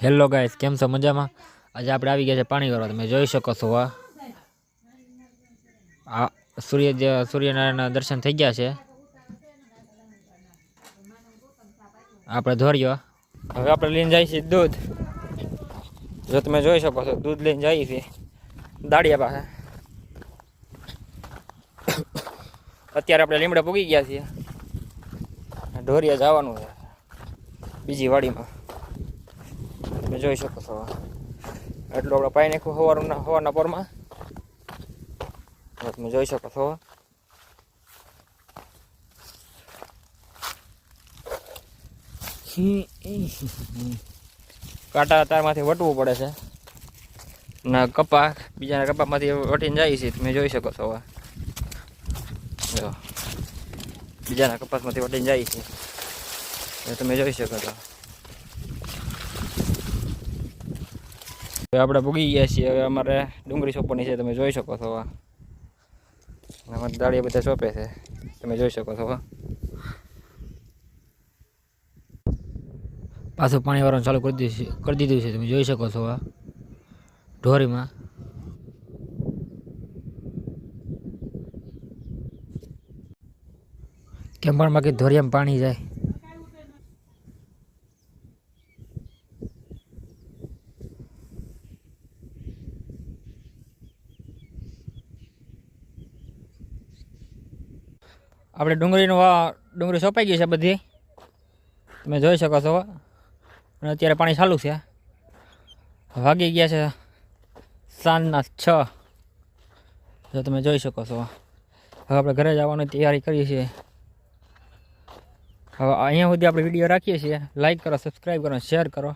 Hello guys, કેમ છો? મજામાં? આજે આપણે આવી ગયા છે પાણી ભરવા. તમે જોઈ શકો છો આ સૂર્યનારાયણના દર્શન થઈ ગયા છે. આપણે ધોર્યો. હવે આપણે લઈને જઈએ છીએ દૂધ. જો તમે જોઈ શકો છો દૂધ લઈને જઈએ છીએ દાડિયા પાસે. અત્યારે આપણે લીમડા પૂગી ગયા છીએ. ઢોરિયા જવાનું છે બીજી વાડીમાં. તમે જોઈ શકો છો એટલું આપણે પાઈ નાખ્યું સવારના પોરમાં. તમે જોઈ શકો છો કાંટા તારમાંથી વટવું પડે છે ના કપા બીજાના કપામાંથી વટીને જાય છે. તમે જોઈ શકો છો જો બીજાના કપાસમાંથી વટીને જાય છે. તમે જોઈ શકો છો. હવે આપણે ભૂગી ગયા છીએ. હવે અમારે ડુંગળી સોંપવાની છે. તમે જોઈ શકો છો અમારે દાળિયા બધા સોંપે છે. તમે જોઈ શકો છો. પાછું પાણી વાળવાનું ચાલુ કરી દીધું છે. તમે જોઈ શકો છો ઢોરીમાં. કેમ પણ બાકી ધોરિયામાં પાણી જાય. આપણે ડુંગળી સોંપાઈ ગઈ છે બધી. તમે જોઈ શકો છો. અને અત્યારે પાણી ચાલુ છે. વાગી ગયા છે સાંજના 6. જો તમે જોઈ શકો છો. હવે આપણે ઘરે જવાની તૈયારી કરીએ છીએ. હવે અહીંયા સુધી આપણે વિડીયો રાખીએ છીએ. લાઈક કરો, સબસ્ક્રાઈબ કરો, શેર કરો.